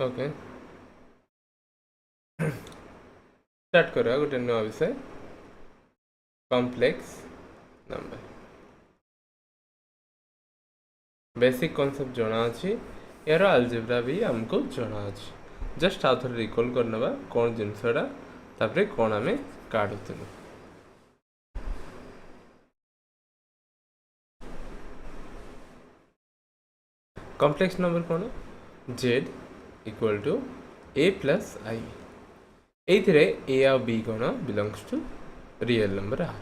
Okay start करा गोटे नुआ विषय कॉम्प्लेक्स नंबर बेसिक कॉन्सेप्ट जना अछि यार अलजेब्रा भी हमको जना अछि जस्ट आउ थोड़े रिकॉल करनबा कौन जिनसडा तापरे कौन आमे काढुतलु कॉम्प्लेक्स नंबर कौन z equal to a plus i एथिरे a और b कौन belongs to real number r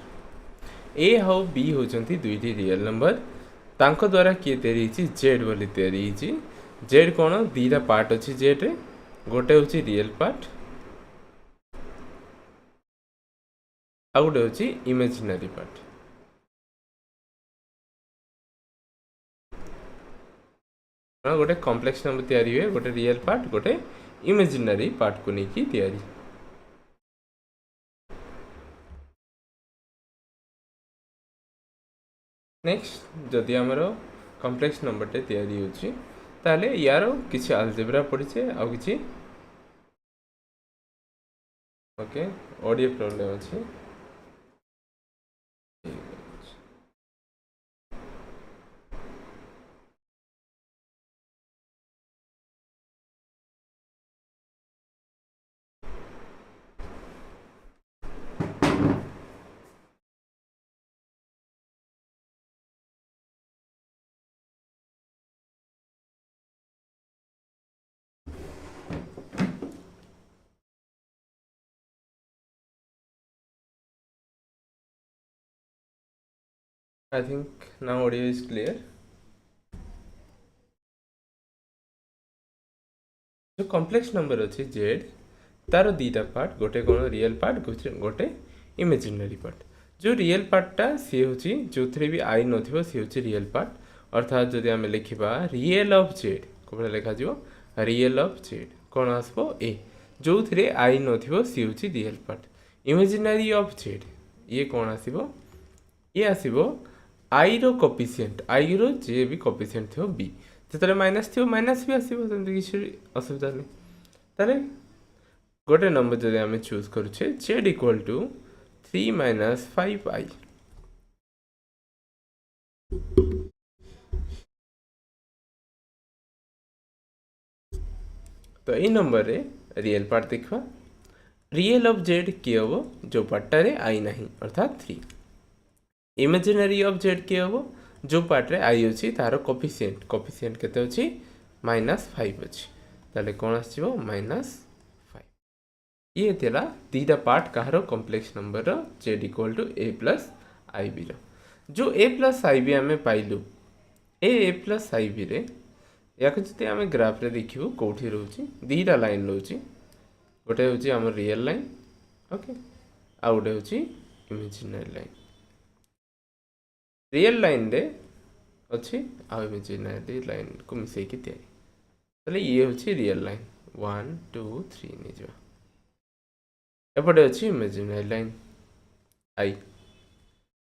a हाउ b होचंती दुईटी रियल नंबर तांको द्वारा किए तैयारी होची z बोली तैयारी होची z कौन दीटा पार्ट अछि z रे गोटे होची रियल पार्ट आ गोटे होची इमेजिनरी पार्ट गोटे कॉम्प्लेक्स नंबर तैयारी हुए गोटे रियल पार्ट गोटे इमेजिनरी पार्ट को लेकिन तैयारी नेक्स्ट जदि आमर कॉम्प्लेक्स नंबर टे तैयारी होची ताले यार किसी अलजेब्रा पड़ीचे आ किसी ओके ओडिया प्रॉब्लम अछि I think now audio is clear. जो कॉम्प्लेक्स नंबर अच्छी z तार दीटा पार्ट गोटे कौन रियल पार्ट गोटे इमेजिनरी पार्ट जो रियल पार्टा सी हूँ जो थे भी आई नथिबो सी हूँ रियल पार्ट अर्थात जदि आम लिखा रियल ऑफ z कौन लिखा रियल ऑफ z कौन आसबो a जो थे आई नथिबो सी हूँ real part imaginary of z ये कौन आसीबो ये आसीबो आई रो कोफिशिएंट आई रो जे भी कोफिशिएंट थो बी जो माइनस थो माइनस भी आसो किसी असुविधा नहीं ताले गोटे नंबर जब आम चूज करुचे Z equal to 3 minus 5i तो ये नंबर रे रियल पार्ट देखा रियल ऑफ जेड किए हम जो पार्टारे आई नहीं अर्थात 3 इमेजिनरी ऑफ जेड किए हम जो पार्ट रे आई अच्छी तार कोफिशिएंट कोफिशिएंट केते अच्छी -5 अच्छी ताले कौन आसो -5 ये तेरा दीटा पार्ट कहार complex number z equal to a plus i b जो a प्लस आई बी आम पाइलु a प्लस आई बी रे या जो आम ग्राफ रे देखू कौटी रोचे दीटा लाइन रोचे गोटे हूँ आम रियल लाइन ओके आ गोटे हूँ इमेजिनरी लाइन रियल लाइन रे अच्छी आ इमेजिनरी लाइन को मिसेकी तैयारी ताले ये हूँ रियल लाइन 1 2 3 नहीं जा एपटे अच्छी इमेजिनरी लाइन आई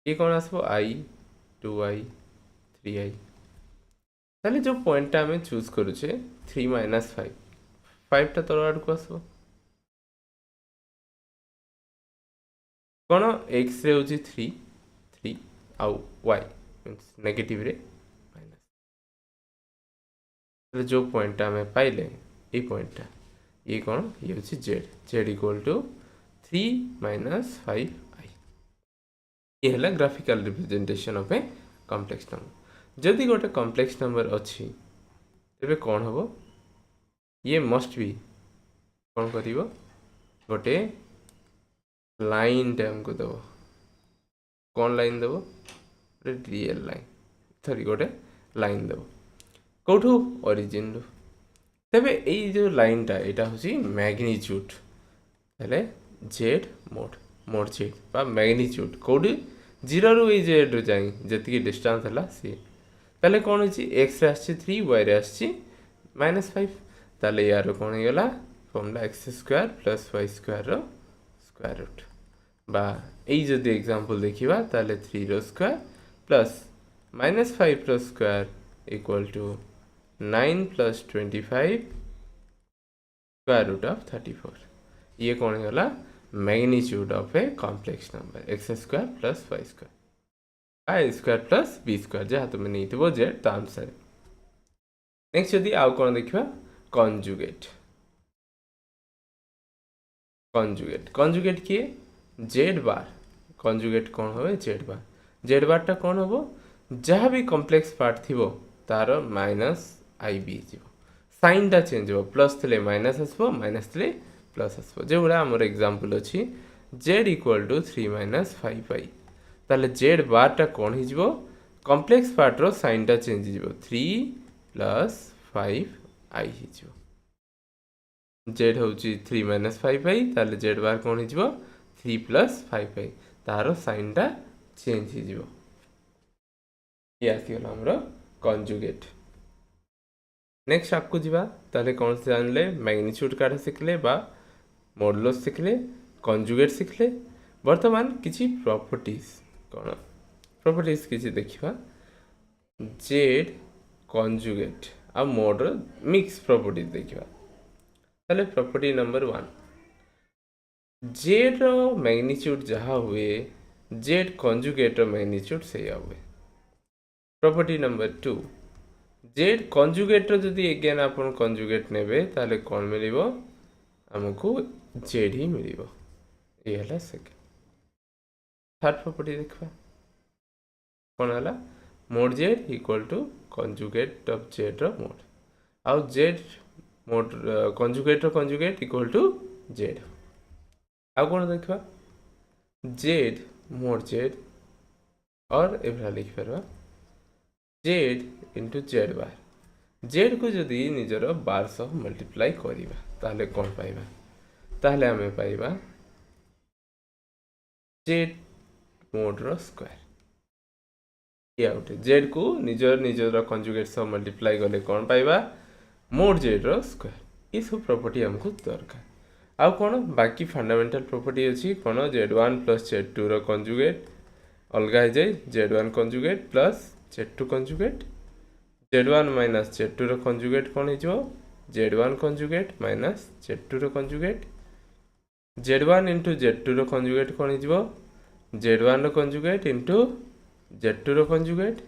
ये कौन आसबो आई 2i 3i ताले जो पॉइंट आम चूज करुचे 3 माइनस 5 5टा तल आड़ को आसबो कौन एक्स रे हूँ 3 3 आउ y मीन्स नेगेटिव रे माइनस जो पॉइंट आम पाइले ये पॉइंटा ये कौन ये हूँ Z Z equal to 3 minus 5i ये है graphical representation of a complex number जदि गोटे कॉम्प्लेक्स नंबर अच्छी तेरे कौन हम ये मस्ट भी कौन कर गोटे लाइन टाइम को दब कौन लाइन दब रियल लाइन सॉरी गोटे लाइन दब कौटू ओरिजिन रु तेबे ये जो लाइनटा यहाँ हूँ मैग्निट्यूड हेले जेड मोड मोड जेड बा मैग्निट्यूड कौटी 0 रु ये जेड रु जाए जी डिस्टेंस है सी ताले कौन हो एक्स रे आसी 3 वाई रे आसी -5 ताले यार कौन होगा formula x square plus y square रो स्क्वायर रूट बा यही जदि एग्जांपल देखा ताले 3 रो स्क्वायर प्लस -5 रो square equal to 9 plus 25 square root of 34 ये कौन है magnitude of a complex number x square plus y square i square plus b square जहाँ तुम नहीं जेड तो आंसर नेक्स्ट जदि आउ कौन देखा कंजुगेट कंजुगेट कंजुगेट किए जेड बार कंजुगेट कौन हो जेड बार टा कौन हम जहाँ भी कॉम्प्लेक्स पार्ट थी तार माइनस आई बी साइन टा चेंज हो प्लस थे माइनस आसो माइनस थे प्लस आसो जो गुड़ा आमर एग्जांपल अच्छी जेड इक्वल टू 3 माइनस 5 आई ताले जेड बार टा कौन हो कॉम्प्लेक्स पार्ट रो साइन टा चेंज हो 3 प्लस 5 आई हो जेड हूँ 3 माइनस 5 आई ताले जेड बार कौन हो 3 प्लस 5 आई तार साइन टा चेंज हो ये आसीगला हमरो कंजुगेट नेक्स्ट आपको जीवा ताले कौन से जानले मैग्नीट्यूड काटा शिखले बा मॉडुलस शिखले कंजुगेट शिखले वर्तमान किछि प्रॉपर्टीज कौन प्रॉपर्टीज किछि देखिबा जेड कंजुगेट आ मोड मिक्स प्रॉपर्टीज देखिबा ताले प्रॉपर्टी नंबर 1 जेड रो मैग्नीट्यूड जहाँ हुए जेड कंजुगेट रो मैग्नीट्यूड से हुए प्रॉपर्टी नंबर 2 जेड कंजुगेट जदि एगेन आपन कंजुगेट नेबे ताले कौन मिलिबो हमको जेड ही मिलिबो ये हला सेकंड थर्ड प्रॉपर्टी देखबा कौन हला mod z equal to conjugate of z रो मोड आउ z mod conjugate equal to z आउ कौन देखबा जेड मोड जेड और एभरा लिख परबा जेड इंटू जेड बार जेड को जदि निजर बार सह मल्टीप्लाई करिबा ताले कौन पाइबा ताले हमें पाइबा जेड मोड रो स्क्वायर ये आउट जेड को निजर कंजुगेट सह मल्टीप्लाई गले कौन पाइबा मोड जेड रो स्क्वायर ये सब प्रॉपर्टी हमको दरकार आउ कौन बाकी फंडामेंटल प्रॉपर्टी अच्छी कौन z1 प्लस z2 रो कंजुगेट अलग हो जाए z1 conjugate plus z2 conjugate z1 minus z2 रो कंजुगेट कौन हो z1 कंजुगेट माइनस z2 रो कंजुगेट z1 इंटू z2 रो कंजुगेट कौन हो z1 रो कंजुगेट इंटू z2 रो कंजुगेट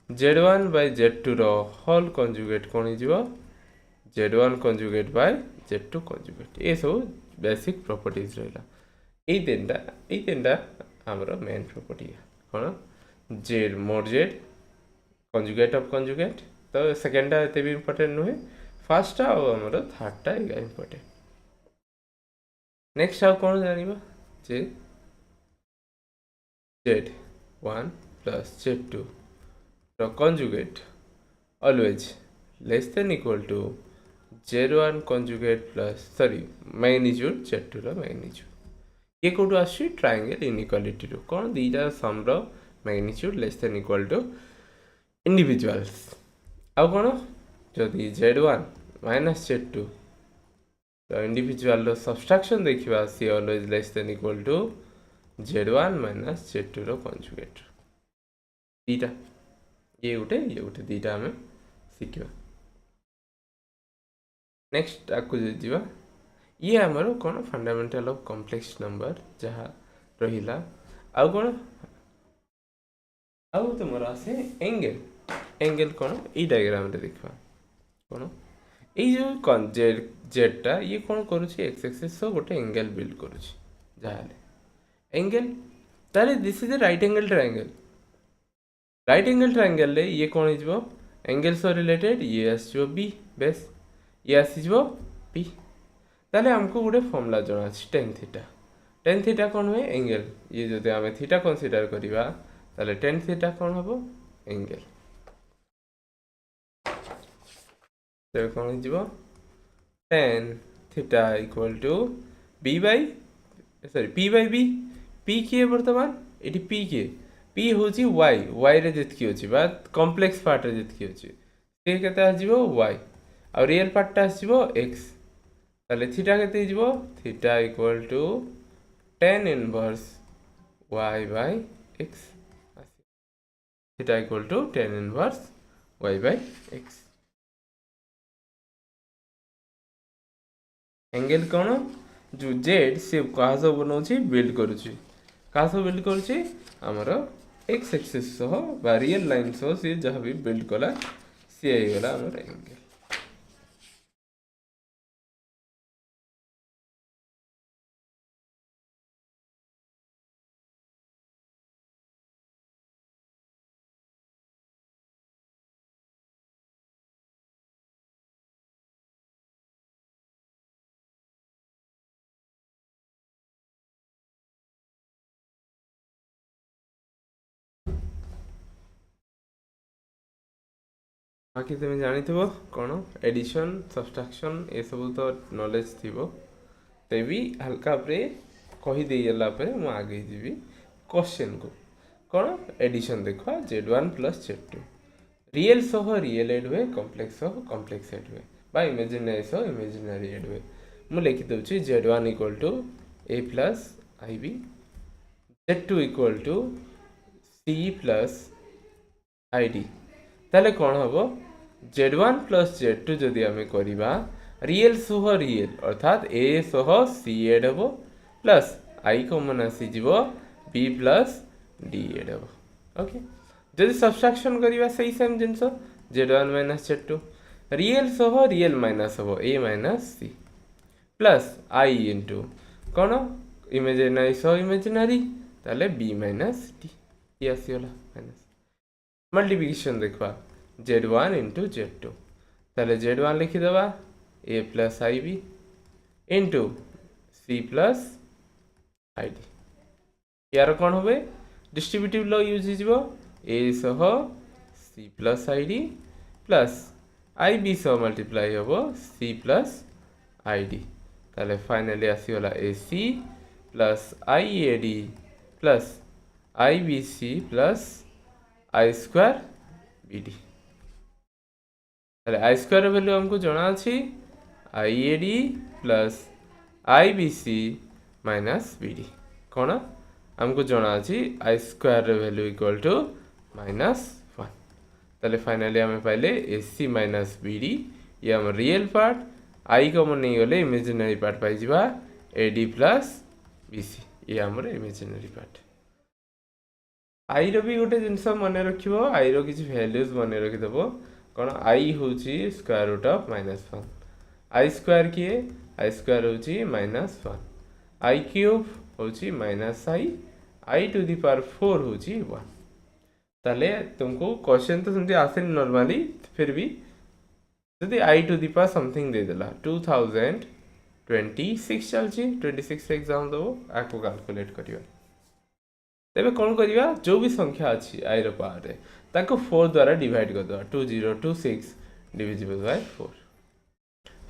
z1 बाय z2 रो होल कंजुगेट कौन हो z1 conjugate bye z2 conjugate ये सब बेसिक प्रॉपर्टीज रहा ये तीनटा आमर मेन प्रॉपर्टी कौन Z mode Z conjugate of conjugate तो सेकेंडटा एते भी इंपोर्टेंट नुहे फर्स्टटा और आमर थर्डटा एगा इंपोर्टेंट नेक्स्ट आउ कौन जानिबा जे z1 प्लस z2 रो conjugate always less than equal to z1 conjugate plus sorry magnitude z2 रो मैग्नीट्यूड ये कोड आसी ट्रायंगल इनइक्वालिटी रो कौन दीटा सम रो magnitude less than equal to individuals आ कौन जदि z1 माइनस z2 तो इंडिविजुअल रो सब्सट्रैक्शन देखिबा सी always less than equal to z1 minus z2 रो कंजुगेट दीटा ये उठे दीटा हमें शिखिबा नेक्स्ट आकु जीवा ये आमर कौन फंडामेंटल ऑफ कॉम्प्लेक्स नंबर जहाँ रहिला आउ कौन आउ तुमर आसे एंगल कौन ई डायग्राम रे देखबा कौन এই যে জেডটা ইয়ে কোন করুছি এক্স এক্সিস সহ গোটে এঙ্গেল বিল্ড করুছি যাহলে এঙ্গেল তাহলে this is a right angle triangle रे ये कोन हिजबो एंगल सह रिलेटेड ये आसीबो बी बेस ये आसीबो पी ताले हमको गोटे फॉर्मूला जଣା अछि tan थीटा कोन हुए एंगल ये जदि आमे थीटा कंसीडर करिबा ताले tan थीटा कोन हबो एंगल तो कौन हो tan theta equal to B by sorry P by B P किए बर्तमान ये पी किए पी हूँ वाई वाई रे जितकी अच्छी कॉम्प्लेक्स पार्ट रे जितकी अच्छी सी केते आसीबो वाई आ रियल पार्टटा आसीबो एक्स ताले थीटा केते हिजबो theta equal to tan inverse Y bye x theta equal to tan inverse Y bye x angle कौन जो जेड से क्या सब बनाऊँ बिल्ड करुच्ची क्या सब बिल्ड करुच्ची आमर एक्स एक्सिस सह बा रियल लाइन सह सी जहाँ भी बिल्ड कला सी होगला आमर एंगल बाकी तुम जानी कौन एडिशन सब्सट्रैक्शन ये सब तो नॉलेज थी तेबी हल्का कहीदेला मुझे आगे जी क्वेश्चन को कौन एडिशन देखा Z1 प्लस Z2 रियल सह रियल एड हुए कम्प्लेक्स सह कम्प्लेक्स एड हुए बा इमेजिनरी सह इमेजिनरी एड हुए मुझे लिखिदे Z1 equal to A plus IB Z2 equal to C plus ID ताले कौन हम Z1 प्लस Z2 जदि आम करवा रियल सह रियल अर्थात A सह C एड हम प्लस I कमन आसीज B प्लस D एड हम ओके जदि सब्सट्रैक्शन करवा सही सेम जिनस Z1 माइनस Z2 रियल सह रियल माइनस हम A minus C plus I into कौन इमेजिनरी सह इमेजिनरी ताले B माइनस D ये आसीगला माइनस मल्टीप्लिकेशन देखा Z1 इंटू Z2 ताले Z1 लिखिदेवा A plus IB into C plus ID यार कौन हुए डिस्ट्रीब्यूटिव लॉ यूज हो A सह C plus ID plus IB सह मल्टीप्लाई हम C प्लस ID ताले फाइनली आसीगला AC plus IAD plus IBC plus I square BD i square value हमको जना अच्छी IAD plus IBC minus BD कौन हमको जना अच्छी i square value equal to -1 ताले फाइनली आम पाइले AC माइनस BD ये आम रियल पार्ट आई कमन नहीं गले इमेजिनरी पार्ट पाई AD प्लस BC ये आम इमेजिनरी पार्ट आई रो भी गोटे जिनस मन रख आई रो किसी वैल्यूज मन रखिदेव कौन आई हूँ square root of -1 i square किए आई स्क्वायर हूँ -1 आई क्यूब हूँ -i टू दी पावर 4 हूँ 1 ताले तुमको क्वेश्चन तो समझे आसे नॉर्मली फिर भी जदि i to the power something दे देला 2026 चलची 26 एग्जाम दबो आपको कैलकुलेट करियो तेरे कौन करवा जो भी संख्या अच्छी आई पावर रे ताको 4 द्वारा डिवाइड कर दवा 2026 डिविजिबल बाय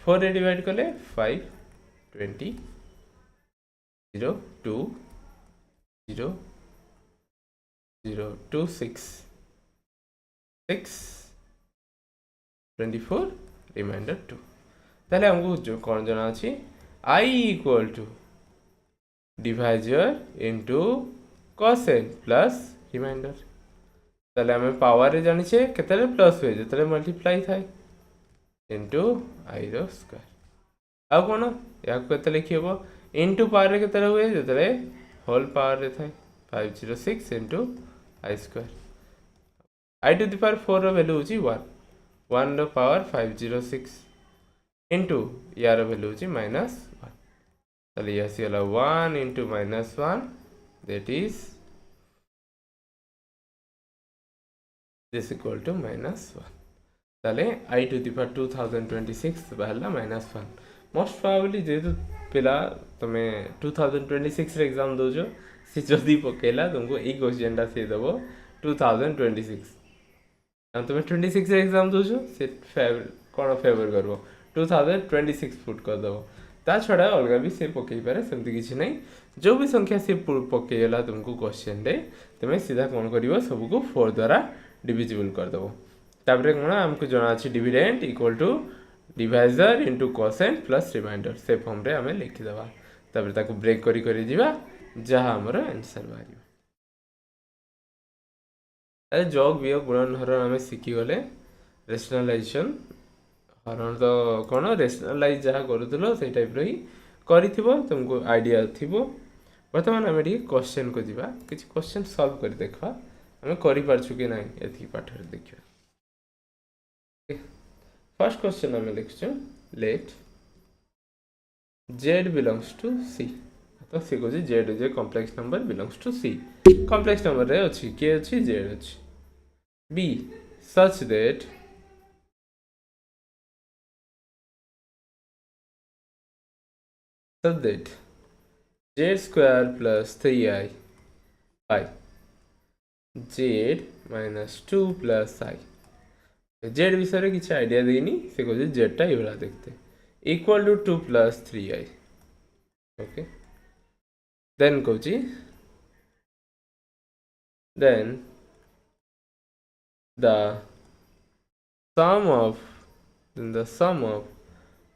4 रे डिवाइड कले 5 20 0 2 0 0 2 6 6 24 रिमाइंडर 2 ताले हमको जो कौन जाना अच्छी आई equal to divisor into quotient plus remainder ताले हमें पावर रे जानी छे केतले प्लस हुए जतले मल्टीप्लाई थाए इनटू आई रो स्क्वायर आ कोन या केतले लिखिबो इनटू पावर रे केतले हुए जतले होल पावर रे थाए 506 into i square i to the power 4 रो वैल्यू होची 1 1 रो पावर 506 इनटू यार वैल्यू होची -1 ताले यासी वाला 1 into -1 that is this equal to -1 ताले I to the power 2026 बाहरला -1 मोस्ट प्रोबेबली जेतु पिला तमे 2026 रे एग्जाम दोजो से जदी पकेला तुमको ए क्वेश्चन टा से दबो 2026 हम तुम 26 रे एग्जाम दोजो से कोन फेवर करबो 2026 फुट कर दबो ता छड़ा अलग भी से पकई पारे सेमती किसी नहीं जो भी संख्या से पकईगला तुमको क्वेश्चन रे तुम सीधा कौन कर सब को 4 द्वारा डिविजिबल करदेव तापर कौन आमको जना अच्छी dividend equal to divisor into quotient plus reminder से फॉर्म रे आमे लिखिदेवा तापर ताको ब्रेक करी करी दिबा जहाँ आमर आंसर बाहर अरे जग वियोग गुणन हरण आमे शिखी गले रेशनलाइजेशन साधारण तो कौन रेशनालाइज जहाँ करूँ से टाइप ही तुमको आइडिया थी। बर्तमान आम क्वेश्चन को जीवा किसी क्वेश्चन सॉल्व कर देखा आम करूँ कि ना ये पाठ देखा। फर्स्ट क्वेश्चन आम लिखु let z belongs to c। तो सी कह z is a complex number belongs to c। Complex number रे अच्छी किए अच्छी z अच्छी b such that z square plus 3i by z minus 2 plus i। z विषय किसी आइडिया देनी से कह z टा ये देखते equal to 2 plus 3i। Okay then कौच then the sum of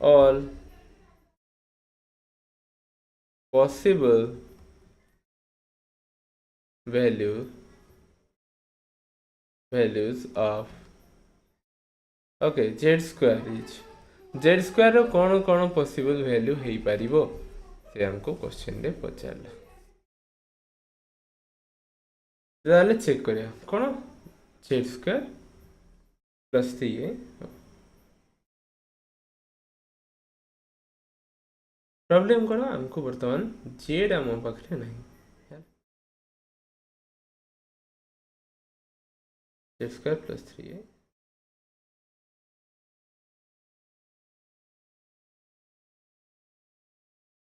all possible values of z square is z square रो कौन कौन पॉसिबल वैल्यू हो पारिबो से हमको क्वेश्चन रे पचारला। ताले चेक करिया कौन z स्क्वायर प्लस 3 प्रॉब्लम कौन हमको वर्तमान z आम पाखे ना z square plus 3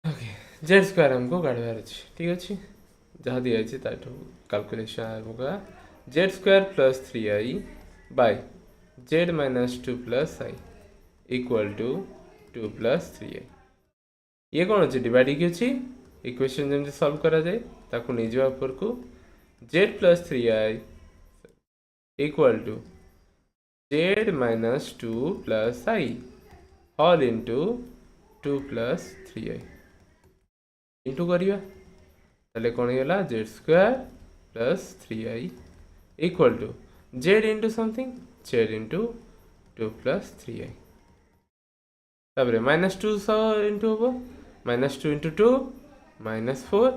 okay z square हमको काढ़वार अच्छे ठीक अच्छे जहाँ दिया कैलकुलेशन होगा z square plus 3i by z minus 2 plus i equal to 2 plus 3i। ये कौन अच्छे डिवाइड की अच्छी इक्वेशन जमी सॉल्व करा जाए ताकू नहीं जावा ऊपर को z plus 3i equal to z minus 2 plus i whole into 2 plus 3i into करिया ताले कौन है z square plus 3i equal to z into something z into 2 plus 3i तापर माइनस 2 इंटू हम minus 2 into 2 minus 4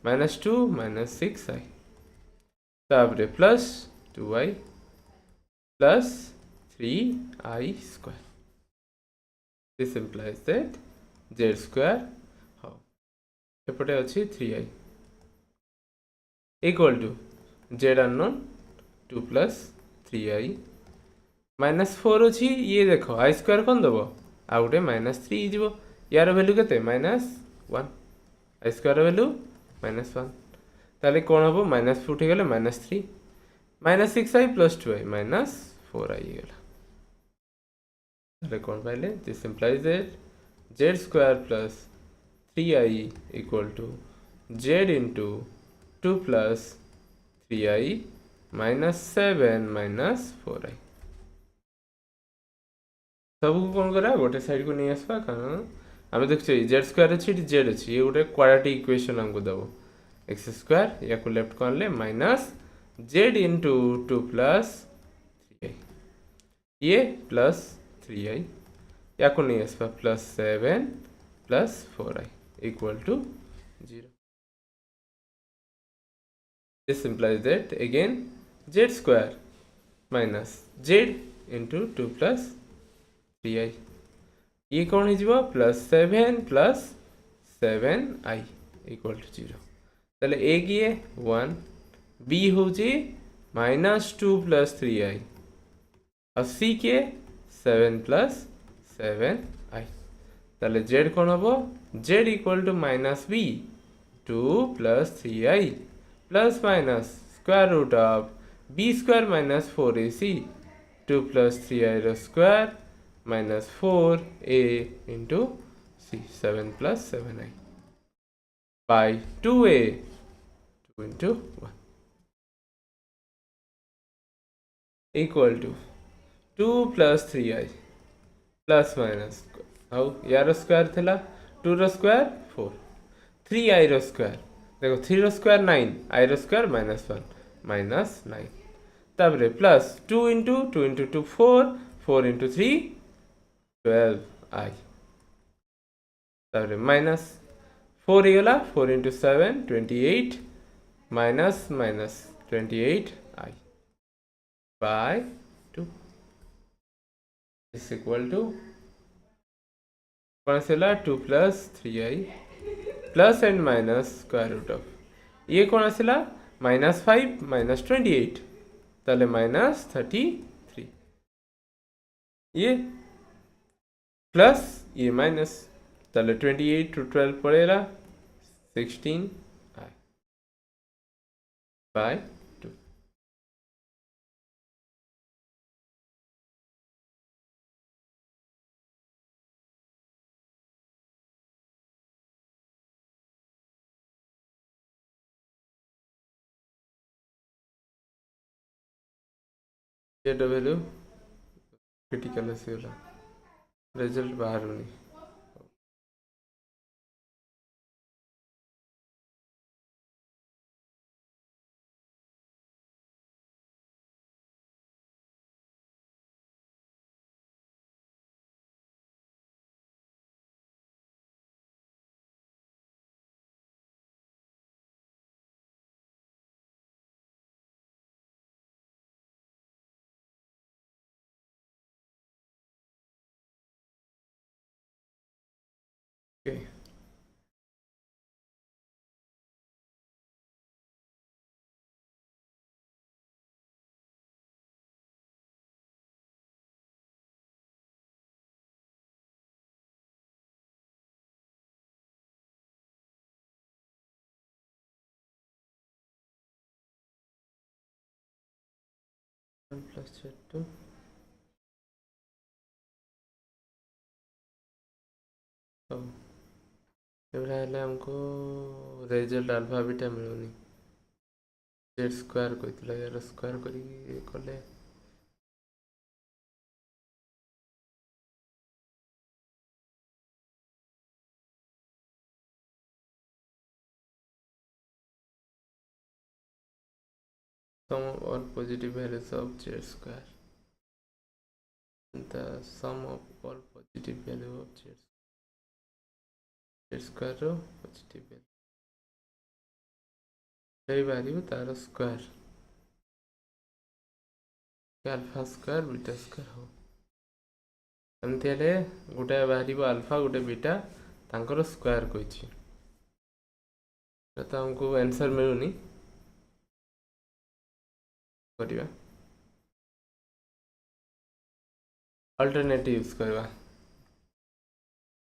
minus 2 minus 6i तापर plus 2i plus 3i square. This implies that z square एपटे अच्छी 3i equal to z unknown 2 plus 3i minus 4 अच्छी ये देख आई square कौन दब आ गए माइनस 3 हो यार भैल्यू के minus 1 i square value minus 1 ताले कौन हम माइनस 4 उठीगले minus 3 minus 6i plus 2i minus 4i गला कौन पाइले this implies that z square plus 3i equal to z into 2 plus 3i minus 7 minus 4i सब को कौन करा गोटे साइड को नहीं आसवा कारण आम देखिए z स्क्वायर अच्छी z अच्छी ये गोटे क्वाड्रेटिक इक्वेशन हमको दब एक्स स्क्वायर या लेफ्ट को आनले minus z into 2 plus 3i ये प्लस 3i या को नहीं आसवा plus 7 plus 4i equal to 0. This implies that again z square minus z into 2 plus 3i ये कौन हो plus 7 plus 7i equal to 0 ताले ए किए 1 बी हूँ माइनस 2 प्लस 3i और सी के 7 प्लस 7i ताले z कौन हम z equal to minus B 2 plus 3i plus minus square root of B square minus 4ac 2 plus 3i रो square minus 4a into C 7 plus 7i by 2a 2 into 1 equal to 2 plus 3i plus minus हाउ यार square थिला 2 रो square 4 3i रो square देखो 3 रो square 9 i रो square minus 1 minus 9 तापर plus 2 into 2 4 4 into 3 12i तापर माइनस 4 ହେଇଗଲା 4 into 7 28 minus minus 28i by 2 is equal to कौन से 2 plus 3i plus and minus square root of ये कौन आसला -5 minus 28 ताले -33 ये प्लस ये माइनस ताले 28 to 12 पड़ेगा 16 by 2 ये वैल्यू क्रिटिकल आसगला रिजल्ट बाहर नहीं ओके प्लस 2 तो एवढा हेले हमको रिजल्ट अल्फा बीटा मिलुनी जेड स्क्वायर कहथिला यार स्क्वायर करी कले sum of all positive values of z square the sum of all positive value of z square row positive value ସେଇ ବାହାରିବ ତାର ସ୍କ୍ୱାର ଆଲଫା ସ୍କ୍ୱାର ବିଟା ସ୍କ୍ୱାର ହବ ଏମିତି ହେଲେ ଗୋଟେ ବାହାରିବ ଆଲଫା ଗୋଟେ ବିଟା ତାଙ୍କର ସ୍କ୍ୱାର କହିଛି ତ ଆମକୁ आंसर ମିଳୁନି କରିବା अल्टरनेटिव यूज करवा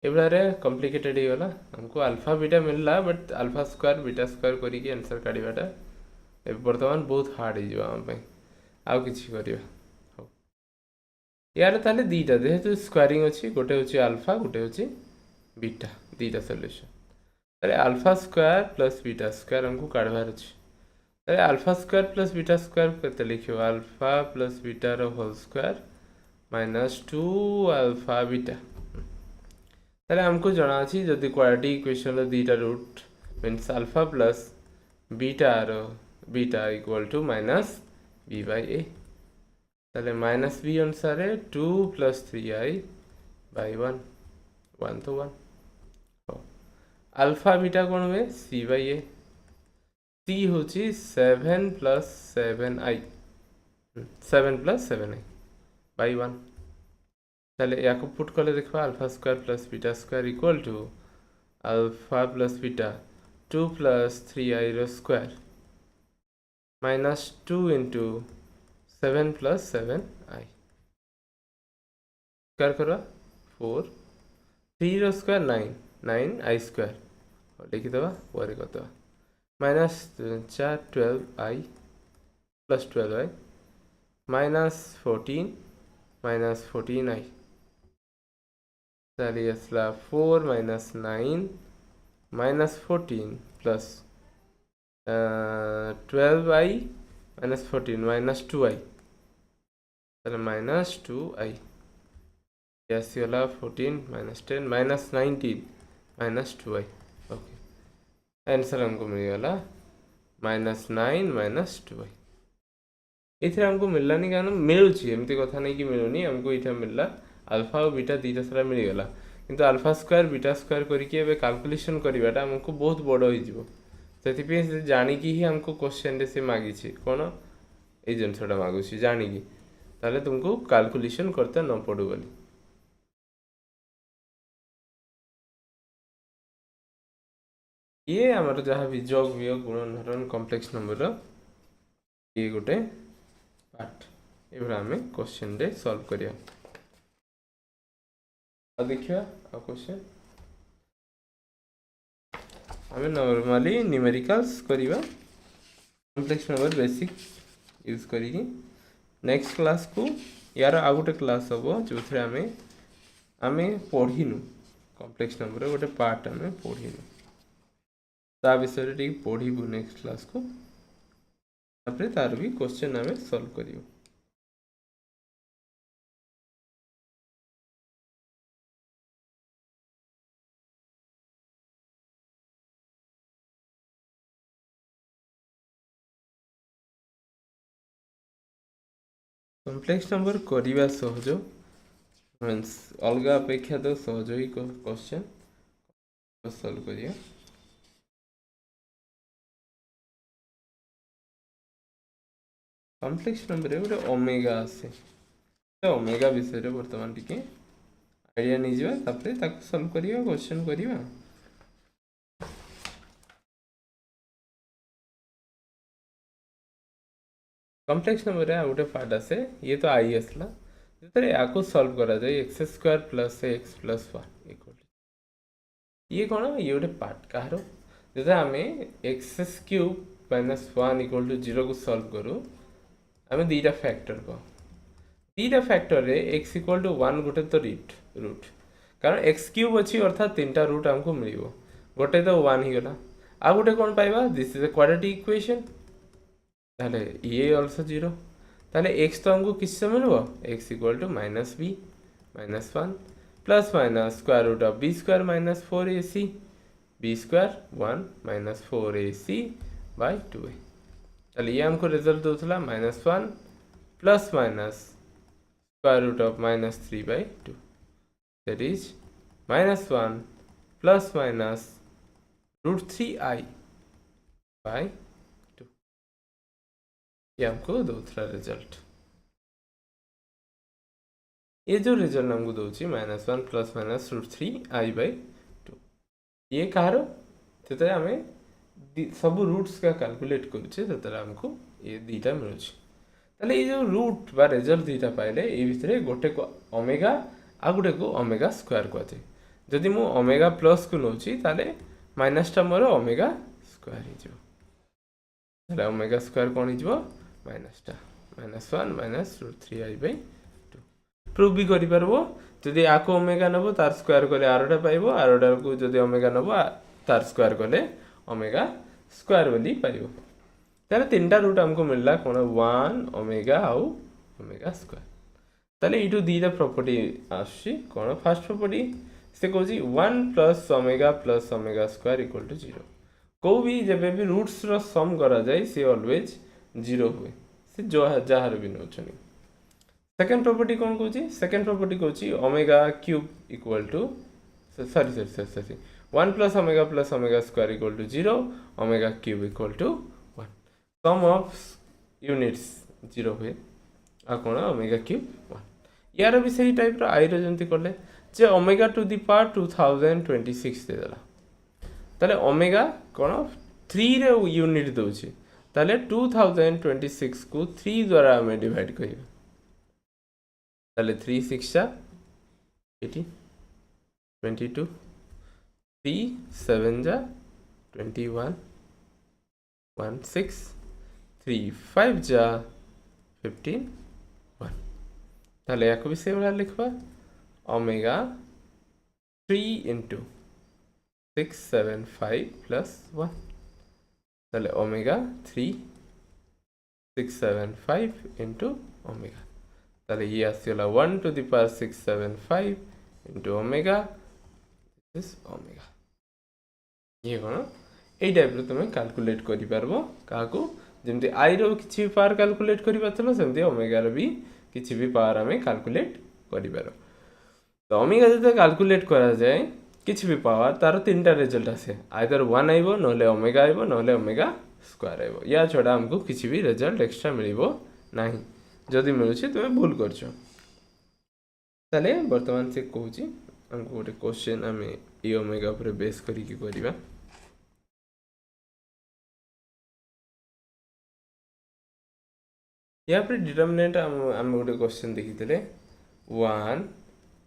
एवढारे कॉम्प्लिकेटेड ही गला हमको अल्फा बीटा मिलला but alpha square beta square करी के आंसर काढीबाटा ए वर्तमान बहुत हार्ड ही जीवा हम पे आउ किछि करियो हो यार ताले दीटा जेहेतु स्क्वायरिंग अछि गोटे होछि अल्फा गोटे होछि बीटा दीटा सॉल्यूशन ताले alpha square plus beta square हमको काढबार अछि ताले alpha square plus beta square केते लिखियो अल्फा प्लस बीटा रो होल स्क्वायर -2 अल्फा बीटा ताले हमको जाना अछि जदि क्वाड्रेटिक इक्वेशन रो दीटा root means alpha plus beta रो beta equal to -b by a ताले -b अनुसार 2 + 3i by 1 1 तो 1 अल्फा बीटा कोन हुए c by a c होची 7 + 7i 7 + 7i by 1 ताले याको पुट कले देखबा alpha square plus beta square equal to alpha plus beta 2 + 3i रो स्क्वायर -2 into 7 + 7i स्क्वायर करो 4 3 रो स्क्वायर 9 9i स्क्वायर और लिखि दबा और करदबा -4 12i + 12i -14 -14i ताली असला 4 - 9 -14 plus 12i -14 -2i ताले -2i yes योला 14 -10 -19 -2i okay answer हमको मिल गया -9 -2i इथे हमको मिलला नहीं कारण मिलुची एमती कथा नहीं कि मिलुनी हमको इथे मिलला अल्फा और बीटा दुईटा सारा मिलगला किंतु अल्फा स्क्वायर बीटा स्क्वायर करके कैलकुलेशन करवाटा आमको बहुत बड़ हो से जाणिकी ही आमको क्वेश्चन रे से मागी कौन ये जिनसा मागुची जाणिकी ताले तुमको कैलकुलेशन करते न पड़ू बोली ये आमर जहाँ भी जोग वियोग गुणन हरण कॉम्प्लेक्स नंबर ये गोटे पार्ट ये आम क्वेश्चन रे सॉल्व करिया देखिए क्वेश्चन आम नॉर्मली न्यूमेरिकल्स करिवा कॉम्प्लेक्स नंबर बेसिक यूज करी नेक्स्ट क्लास को यार आ गोटे क्लास हम जो थे आम पढ़ीनु कॉम्प्लेक्स नंबर गोटे पार्ट आम पढ़ीनु ता विषय टी पढ़ू नेक्स्ट क्लास को तार भी क्वेश्चन आम सॉल्व करियो कॉम्प्लेक्स नंबर करवा सहज मीन्स अलग अपेक्षा तो सहज ही क्वेश्चन सॉल्व करिया कॉम्प्लेक्स नंबर गोटे ओमेगा आसे ओमेगा विषय बर्तमान टी आइडिया नहीं जावा सॉल्व करिया क्वेश्चन करिया कॉम्प्लेक्स नंबर रे गोटे पार्ट आसे ये तो आई आसला जो या सॉल्व करा जाए X square plus x plus 1 equal ये कौन ये गोटे पार्ट कहार जो आम X cube minus 1 equal to 0 को सॉल्व करूँ आम दीटा फैक्टर पाऊ दीटा फैक्टर रे एक्स इक्वल टू 1 गोटे तो रूट कारण एक्स क्यूब अच्छी अर्थात 3टा रूट आमको मिल गोटे तो 1 ही गला आ गोटे कौन पाइबा this is a quadratic equation ताले ये ऑल्सो 0 ताले एक्स तो हमको किससे मिलबो X equal to minus B minus 1 plus minus square root of B square minus 4ac B square 1 minus 4ac by 2a चलिए ये हमको रिजल्ट दूसरा minus 1 plus minus square root of minus 3 by 2 that is minus 1 plus minus root 3i by 2 ये हमको दूसरा result ये जो result हमको दूसरी minus 1 plus minus root 3i by 2 ये कहार से आम सब रूट्स का कैलकुलेट करें आमको ये दीटा मिलूँ ताले ये जो रूट बा रिजल्ट दीटा पाइले ये भितर गोटे को ओमेगा आ गोटे को ओमेगा स्क्वायर कहते जदि मु ओमेगा प्लस को नौची ताले माइनसटा मोर ओमेगा स्क्वायर हो ओमेगा स्क्वायर कौन हो माइनसटा minus 1 minus root 3i by 2 prove भी कर जदि आको ओमेगा नब तार स्क्वायर कले आरोटा पाइब आरोटा को जदि ओमेगा नब तार स्क्वायर कले ओमेगा स्क्वायर बोली पाइब ताले 3टा रूट हमको मिलला कौन 1 ओमेगा आउ ओमेगा स्क्वायर ताले इटू दीटा प्रॉपर्टी आसी कौन फर्स्ट प्रॉपर्टी से कहूँ 1 plus omega square equal to 0 को भी जब भी रूट्स रो सम करा जाए सी ऑलवेज 0 हुए से जो जहार भी नौ सेकेंड प्रॉपर्टी कौन कहूँ सेकेंड प्रॉपर्टी कहूँ omega cube equal to sorry 1 plus omega square equal to 0 omega cube equal to 1 sum of units 0 हुए आ कौन ओमेगा क्यूब 1 यार भी सही टाइप रो आई रजंती करले जे ओमेगा टू दी पावर 2026 दे देला ताले ओमेगा कौन 3 रे यूनिट दोची ताले 2026 को 3 द्वारा हमें डिवाइड करियो ताले 3 6 80 22 3 7 जा 21 1 6 3 5 जा 15 1 ताले याको भी से भाया लिखवा ओमेगा 3 इंटू 6 7 5 प्लस 1 ताले ओमेगा 3 6 7 5 इंटू ओमेगा ताले ये आसीगला 1 to the power 6 7 5 into omega this is omega ये कौन यही टाइप तुम कैलकुलेट कर क्या जमी आई रो कि पावर कैलकुलेट कर ओमेगार भी किसी भी पावर आम कैलकुलेट कर तो ओमेगा जो कैलकुलेट करा जाए किसी भी पावर तार तीन टा रिजल्ट आसे आइदर 1 आइबो नले ओमेगा आइबो नले ओमेगा स्क्वायर आइबो या छड़ा हमको किसी भी रिजल्ट एक्स्ट्रा मिलिबो नाही जदि मिलुछि तुमे भूल करछो ताले वर्तमान से कहूची हमको गोटे क्वेश्चन आम ए ओमेगा पर बेस करिकी करबा या पर डिटरमिनेंट हम गोटे क्वेश्चन देखिथिले 1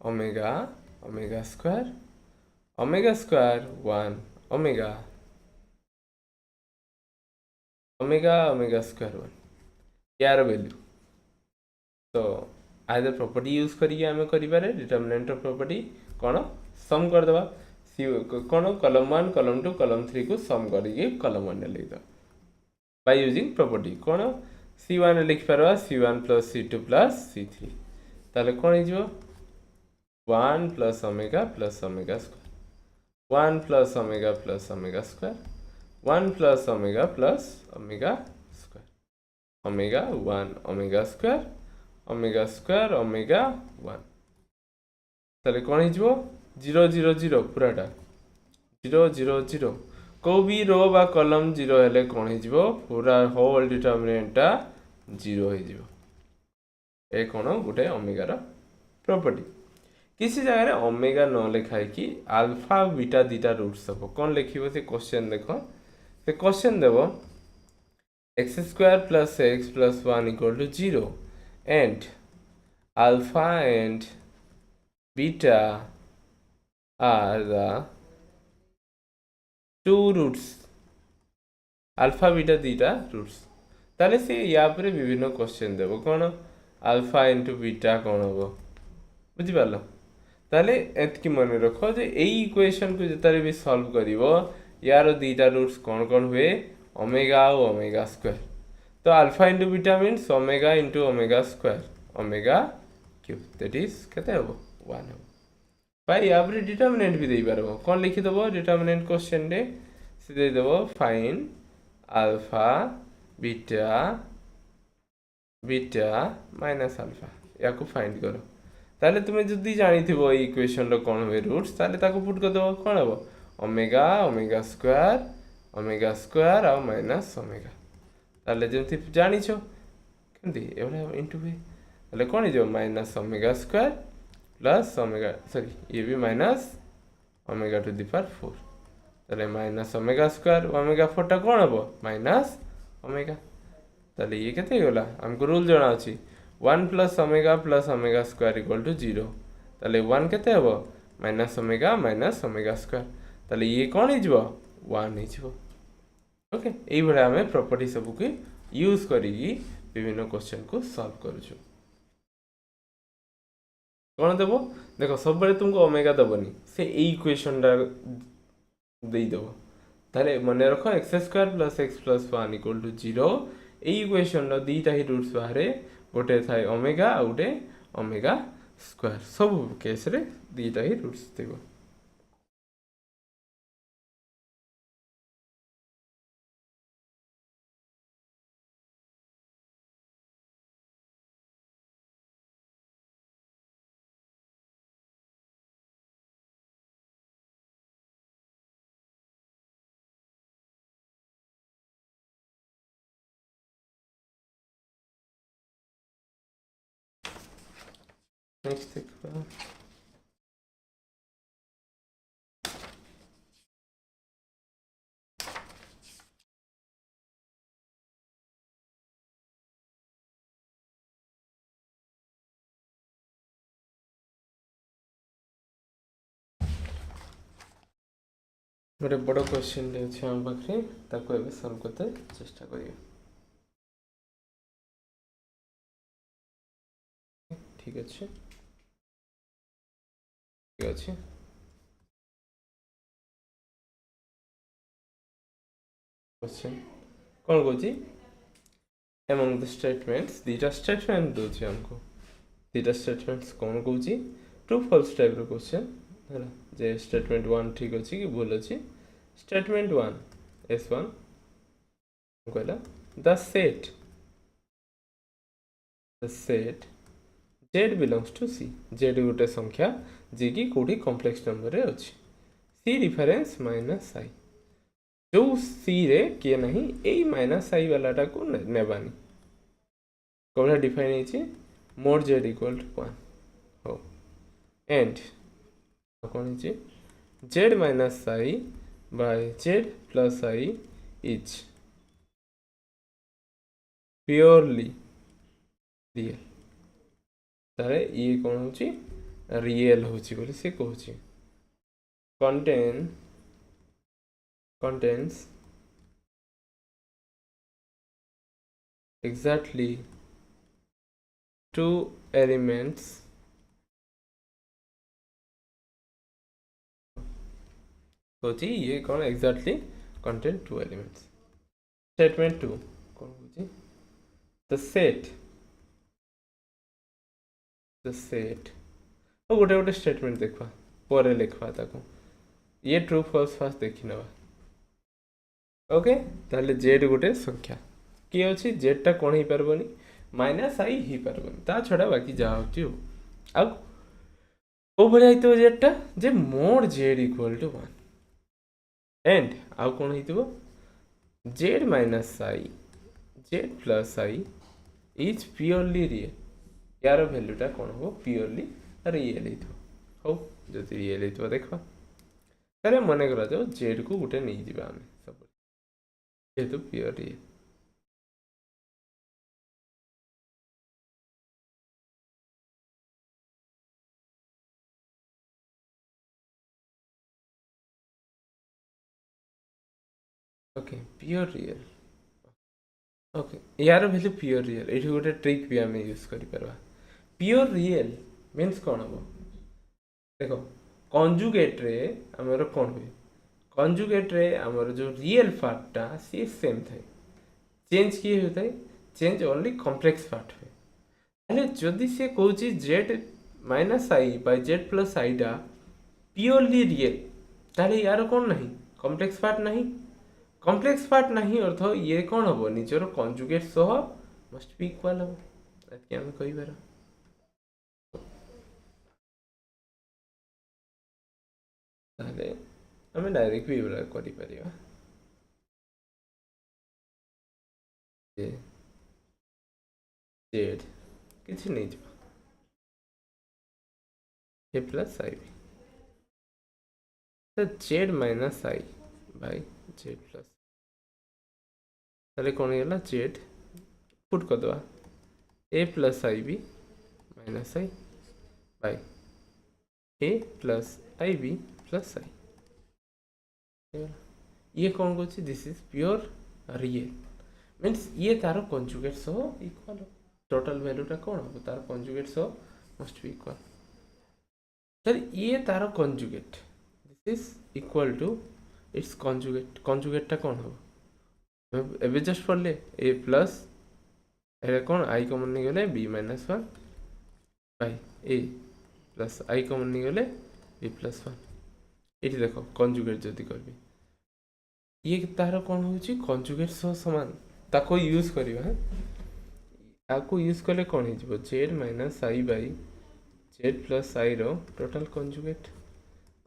omega omega square 1 omega omega square 1 यार वैल्यू तो आइदर प्रॉपर्टी यूज करिए आम करिबारे डिटरमिनेंट प्रॉपर्टी कौन सम कर दबा सी कौन कॉलम 1 कॉलम 2 कॉलम 3 को सम करिए कॉलम 1 लिख दो बाय यूजिंग प्रॉपर्टी कौन C1 लिख Parwa C1 plus C2 plus C3 ताले कौन हो 1 plus omega square 1 plus omega square 1 plus omega square omega 1 omega square omega 1 ताले कौन हो 0 0 0 पूराटा 0 0 0 को भी रो बा कॉलम 0 हेले कौन हो पूरा होल डिटरमिनेंटा 0 हो ए कौन गोटे ओमेगार प्रॉपर्टी किसी जगह ओमेगा न लिखाई कि अल्फा बीटा दीटा रूट्स हम कौन लिखो से क्वेश्चन देख से क्वेश्चन देव x square plus x plus 1 equal to 0 and alpha and beta are the two roots alpha beta दीटा रूट्स ताले से या पर विभिन्न क्वेश्चन देव कौन अल्फा इंटू बीटा कौन हम बुझिपार ताले एतकी मन रख जे एई इक्वेशन को जितारे भी सॉल्व करिवो यार दीटा रूट्स कौन कौन हुए ओमेगा और ओमेगा स्क्वायर तो alpha into beta means omega into omega square omega cube that is केते हबो 1 हबो भाई या पर डिटरमिनेंट भी दे पारबो कौन लिखि दबो डिटरमिनेंट क्वेश्चन रे से दे दबो find alpha beta beta minus alpha या को फाइंड करो ताले तुम्हें जदी जानी थी इक्वेशन रो कौन हुए रूट्स ताले ताको पुट कर दो कौन हबो ओमेगा स्क्वायर और माइनस ओमेगा ताले जेमति जानी छो केमति एवडा इनटू हुए ताले कौन जो minus omega square plus omega sorry ये भी minus omega to the power 4 ताले माइनस ओमेगा स्क्वायर ओमेगा 4 टा कौन हबो माइनस ओमेगा ताले ये केते गला हमको रूल जाना अछि 1 plus omega square equal to 0 ताले 1 केते हबो माइनस ओमेगा स्क्वायर ताले ये कौन हो जिवो 1 हो जिवो ओके एई भरा हमें प्रॉपर्टी सब को यूज करी विभिन्न क्वेश्चन को सॉल्व करूछु कौन देबो देखो सब बेले तुमको ओमेगा दबनी से एई इक्वेशन दा देई देबो ताले मने रखो x square plus x plus 1 equal to 0 एई इक्वेशन रो दीटा ही रूट्स बाहरे गोटे थाए ओमेगा आ गोटे ओमेगा स्क्वायर सब केस रे दीटा ही रूट्स देबो नेक्स्ट देखो गोटे बड़ क्वेश्चन अच्छे आम पाखे ताको एबे सॉल्व करते चेष्टा करिए ठीक अच्छे ठीक अच्छे क्वेश्चन कौन कहूँ एमंग द स्टेटमेंट्स दीटा स्टेटमेंट दूसरी हमको दीटा स्टेटमेंट्स कौन कहूँ ट्रू फॉल्स टाइप रो क्वेश्चन है जे स्टेटमेंट 1 ठीक अच्छी कि भूल अच्छी स्टेटमेंट 1 S1 कहला the set Z belongs to C Z गोटे संख्या जी की कोठी कॉम्प्लेक्स नंबर रे अछि सी डिफरेंस माइनस आई जो सी रे किए नहीं ए माइनस आई वालाटा को नेबानी कौन डिफाइन होइछि मोड जेड इक्वल टू 1 हो एंड कौन होइछि z minus i by z plus i is purely real तारे ये कौन होची रियल होची बोली से कहूची contains exactly two elements होची ये कौन exactly contain two elements statement 2 कौन होची the set और गोटे गोटे स्टेटमेंट देखा पर लिखवा ताको ये ट्रू फॉल्स फास्ट देखि नवा ओके ताहले जेड गोटे संख्या किए अच्छी जेडटा कौन हो पारबनी माइनस आई हो पारबनी ता छड़ा बाकी जहाँ होची आउ को भले आइतो जेडटा जे mod z equal to 1 and आउ कौन होइतो z minus i z plus i is purely real यार वैल्यूटा कौन हो प्योरली रियल हो जदि रियल हो देखा तारे मन करा जाओ जेड को गोटे नहीं जीवा आम सब जेहेतु pure real okay pure real okay यार वैल्यू प्योर रियल ये गोटे ट्रिक भी आम यूज कर प्योर रियल मीन्स कौन हम देख कंजुगेट रे आमर कौन हुए कंजुगेट रे आमर जो रियल पार्टा सी सेम थाए चेंज किए होता है चेंज ओनली कॉम्प्लेक्स पार्ट हुए हेले जदि से कहूँ Z minus i by z plus आईटा purely real ताले यार कौन नहीं कॉम्प्लेक्स पार्ट नहीं कॉम्प्लेक्स पार्ट नहीं अर्थ ये कौन हम निजर कंजुगेट सह मस्ट बी इक्वाल हम आम कहींबार ताले आम डायरेक्ट भी कर जेड किसी नहीं जा ए प्लस आई भी तो Z minus i by z plus ताले कौन है जेड पुट कर दवा ए plus i b minus i bye A plus i b plus आई ये कौन कौन this is pure real means ये तार कंजुगेट सह इक्वल टोटल वैल्यूटा कौन हम तार कंजुगेट सह मस्ट बी इक्वल सर ये तार conjugate this is equal to its conjugate कंजुगेटटा कौन हम एबे जस्ट पढ़ले ए प्लस ए कौन आई कॉमन नहीं गले B minus 1 by A plus I common नहीं गले बी प्लस 1 ये देखो कंजुगेट जदि करबी ये तार कौन होची कंजुगेट सह समान ताको यूज करिवा है आपको यूज कले कौन हो Z minus i by Z plus i रो टोटल कंजुगेट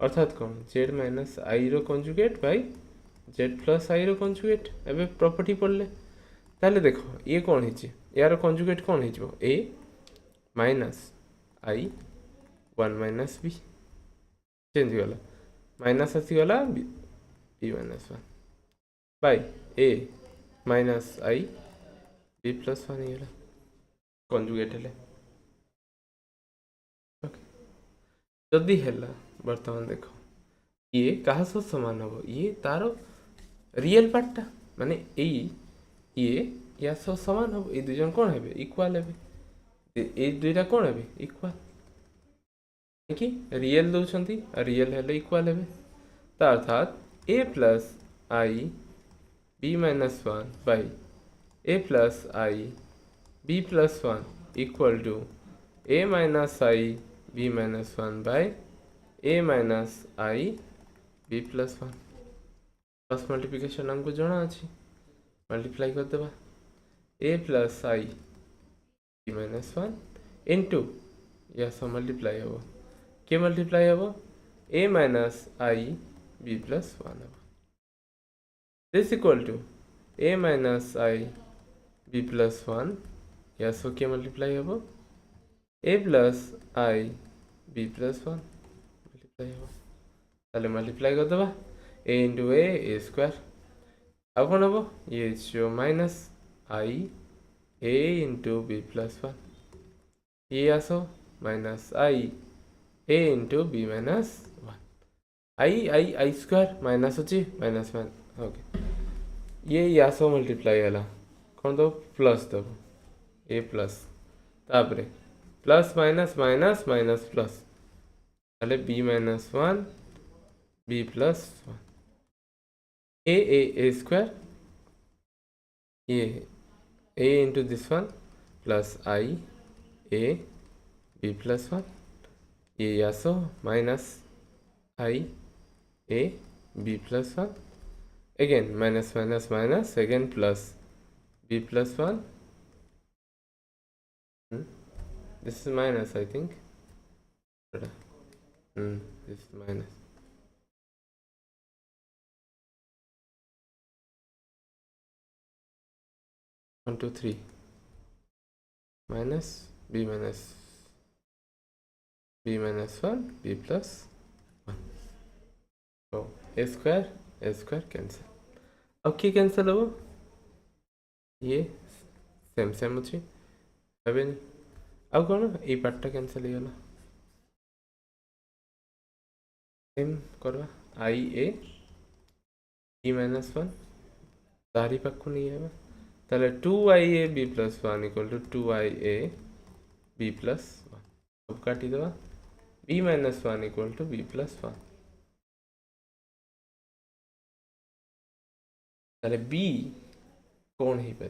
अर्थात कौन जेड माइनस आई रो conjugate by Z plus i रो कंजुगेट एबे प्रॉपर्टी पढ़ले ताले देखो ये कौन है यार कंजुगेट कौन हो a minus i 1 minus b change गला माइनस आसीगला b minus 1 by a minus i b plus 1 हो कंजुगेट हेले जदि हेला बर्तमान देखो ये कहा सह सामान हम ये तार रियल पार्टा माने ये या सह सामान हम ये दुजन कौन है इक्वाल है ये दुईटा कौन है इक्वाल कि रियल दौरान रियल हेले इक्वाल है अर्थात a plus i b minus 1 by a plus i b plus 1 equal to a minus i b minus 1 by a minus i b plus 1 cross multiplication हमको जना अच्छी मल्टीप्लाई कर देवा a plus i b minus 1 into या सब multiply हो किए multiply हम a minus I b plus 1 हम this equal to a minus I b plus 1 या सो किए मल्टीप्लाई हम a plus I b plus 1 multiply हम ताले मल्टीप्लाई कर दबा a इंटू a स्क्वायर अब कौन हम ये जो minus I a into b plus 1 ये आसो minus I a into b minus 1 I square minus अच्छी माइनस वन ओके ये यासो मल्टीप्लाई है कौन दो प्लस दब a प्लस तापरे plus minus minus minus plus ताले b minus 1 b plus 1 a square ये a into this one plus I a b plus 1 ये यासो minus I a b plus 1 again minus minus minus again plus b plus 1 this is minus I think this is minus 1 2 3 minus b minus 1 b plus 1 तो a square cancel अब कि cancel हो ये same same अच्छी अबे नहीं अब कौन ये पार्टा कैंसल ही गला सेम करवा I a e माइनस 1 तारी पक्कू नहीं है ताले 2I a b plus 1 equal to 2I a b plus 1 अब काटी दवा b minus 1 equal to b plus 1 ताले b कौन ही पर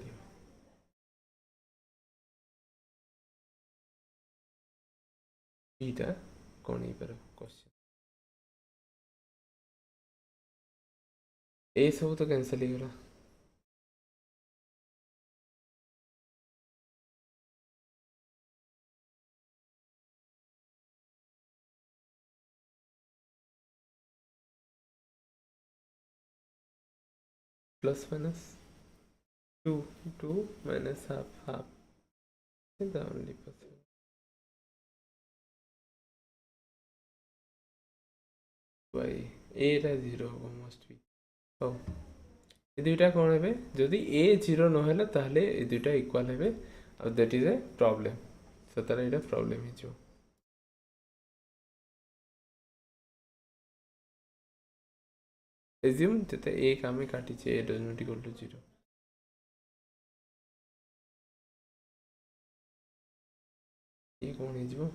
बीटा कौन ही पर क्वेश्चन ए सब तो कैंसिल ही गला plus minus 2 minus half is the only possible by a रा 0 हो must be हो ये दुटा कौन है जदि a 0 न हेला ताहले ये दुटा इक्वल है और दैट इज ए प्रॉब्लम सतरा एटा प्रॉब्लम ही जो assume जते a कामे काटी छे a does not equal to 0 ये कौन है जो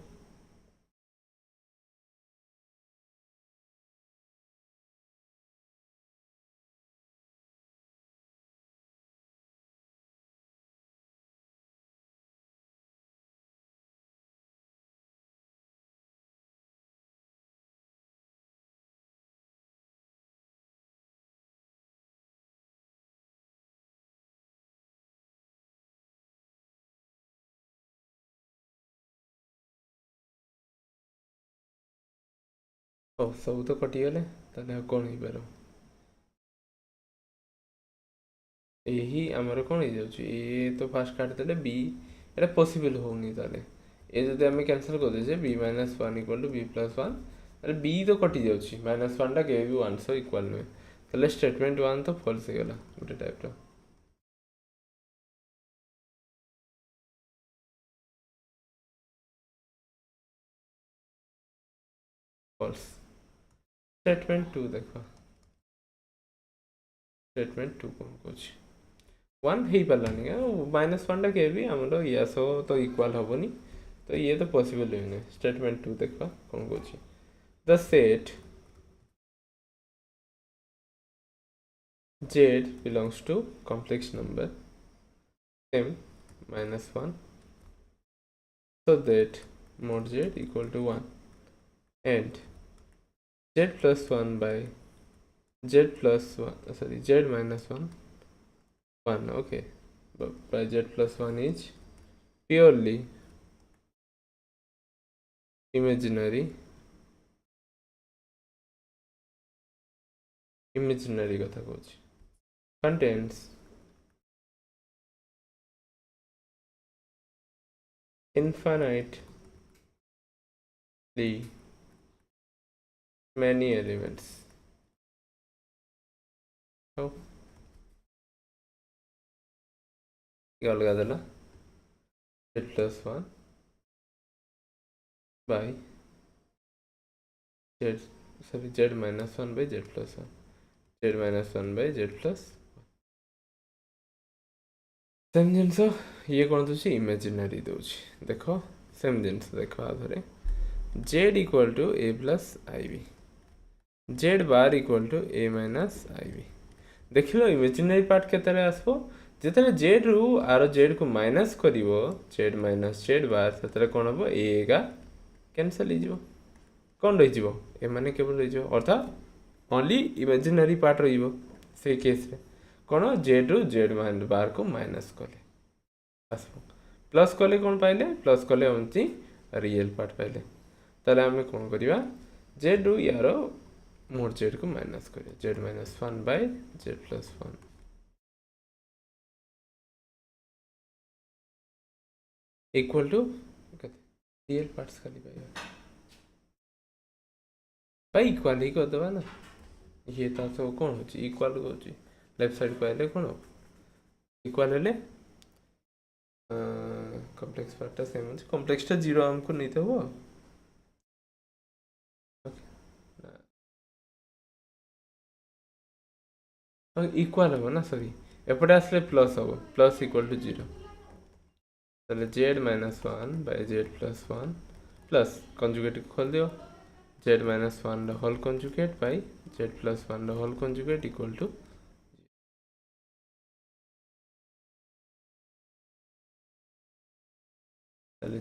ओ सब तो कटि गले ताले कौन ही पारो यही आमर कौन हो जाउची ए तो फास्ट काट देले बी एटा पॉसिबल होनी ताले ए जदि हमें कैंसिल कर दे जे b - 1 = b + 1 अरे b तो कटि जाउची -1 टा के भी 1 सो इक्वल नुहे ताले स्टेटमेंट 1 तो फॉल्स हो गला गुटे टाइप रो फॉल्स स्टेटमेंट 2 देखो स्टेटमेंट 2 कौन कुछ 1 ही पालानी -1 टा के भी हमरो यस हो तो इक्वल होबनी तो ये तो पॉसिबल है स्टेटमेंट 2 देखो कौन कुछ the set z belongs to complex number m -1 so that mod z equal to 1 and z plus 1 by z plus 1 sorry z minus 1 1 okay but by z plus 1 is purely imaginary imaginary कथा कहूँ contains infinitely many elements. हो ये अलग देला z plus 1 by z sorry z minus 1 by z plus 1 z minus 1 by z plus same जिनस ये कौन दूसरी इमेजिनरी दूसरी देखो सेम जिनस देखो आधरे z equal to a plus i B z bar equal to a minus i B देख लो इमेजिनरी पार्ट केतरे आसबो जेतरे z रु आर z को माइनस करिवो z माइनस z बार सेतरे कोन हबो a का कैंसिल हो जिवो कोन रहि जिवो ए माने केवल रहि जिवो अर्थात ओनली इमेजिनरी पार्ट रहिबो से केस रे कोन z रु z माइनस बार को माइनस कले आसबो प्लस कले कोन पाइले प्लस कले होंची रियल पार्ट पाइले ताले हमें कोन करिवा z रु यार मोर z को माइनस करिया z minus 1 by z plus 1 equal to real parts खाली पाइबा भाई इक्वल ही कर दबा ना ये ता तो कौन हो इक्वल हो लेफ्ट साइड को आइले कौन हो इक्वल हेले कॉम्प्लेक्स पार्टटा सेम हो कॉम्प्लेक्सटा 0 हमको नहीं तो हो इक्वल हो ना सॉरी एपटे आसले प्लस हो प्लस इक्वल टू 0 ताले z minus 1 by z plus 1 plus conjugate खोल दियो z minus 1 the whole conjugate by z plus 1 the whole conjugate equal to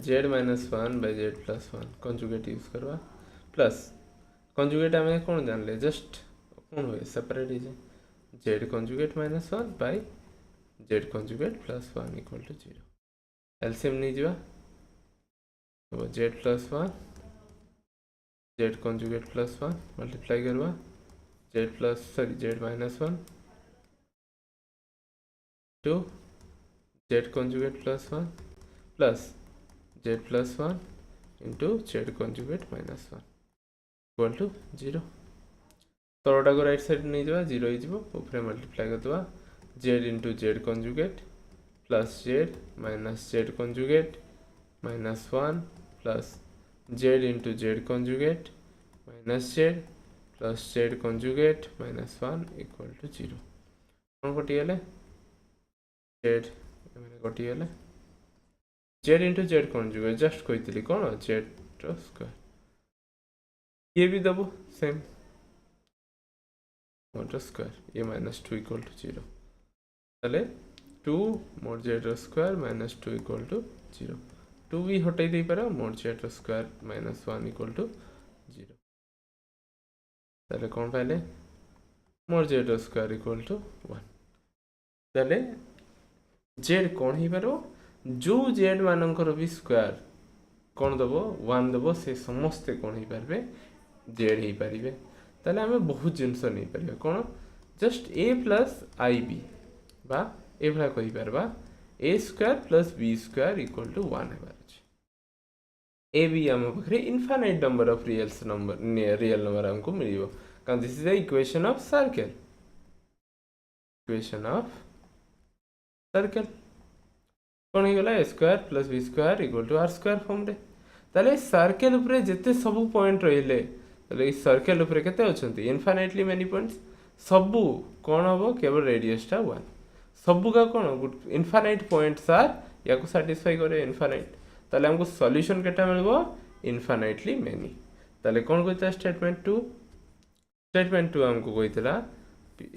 z minus 1 by z plus 1 conjugate use करवा plus conjugate हमें कौन जान ले just कौन हुए सेपरेट है z conjugate minus 1 by z conjugate plus 1 equal to 0 LCM नहीं जीवा तो z plus 1 z conjugate plus 1 multiply करवा z plus sorry z minus 1 to z conjugate plus 1 plus z plus 1 into z conjugate minus 1 equal to 0 तोड़ा को right side नहीं जावा 0 ही जीवो ऊपर multiply कर दवा z into z conjugate plus z minus z conjugate minus 1 plus z into z conjugate minus z plus z conjugate minus 1 equal to 0 कौन कटिगले z मैंने कटिगले z into z conjugate just कहितली कौन z रो square ये भी दबो सेम मोर स्क्वायर ये minus 2 equal to 0 तले 2 मोर z रो स्क्वायर minus 2 equal to 0 2 भी हटाई दे पारा मोर z रो स्क्वायर minus 1 equal to 0 ताले कौन पाइले मोर z रो स्क्वायर equal to 1 ताले z कौन ही पारो जो z मानकर भी स्क्वायर कौन दबो 1 दबो से समस्ते कौन ही पारबे z ही पारिबे ताले हमें बहुत जिंस नहीं पारिबे कौन जस्ट a plus ib बा ए भला कहि पारबा a square plus b square equal to 1 हेबार ए बी आम पाखे infinite number of real number हमको मिलिबो कारण this is the equation of circle कौन हो गला a square plus b square equal to r square form रे ताले सर्कल ऊपर जेते सब पॉइंट रहिले ताले इस सर्कल ऊपर केते अछंती इनफाइनाइटली मेनी पॉइंट्स सबू कौन हबो केवल रेडियस टा 1 सबू का कौन इनफाइनाइट पॉइंट्स आर या को सैटिस्फाई करे इनफाइनाइट ताले हमको सॉल्यूशन केटा मिलबो इनफाइनाइटली मेनी ताले कौन कहता स्टेटमेंट 2 हमको कहतला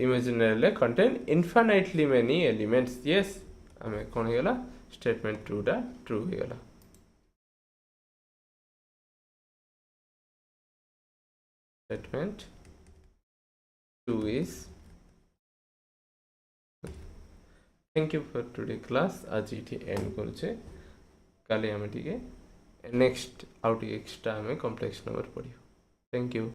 इमेजिनरी ले contain infinitely many elements yes हमें कौन हो गला स्टेटमेंट 2 दा ट्रू हो गला statement 2 is thank you for today class आज ये एंड करूचे काले आम टे नेक्स्ट आउट एक्स्ट्रा आम कम्प्लेक्स नंबर पढ़ थैंक यू।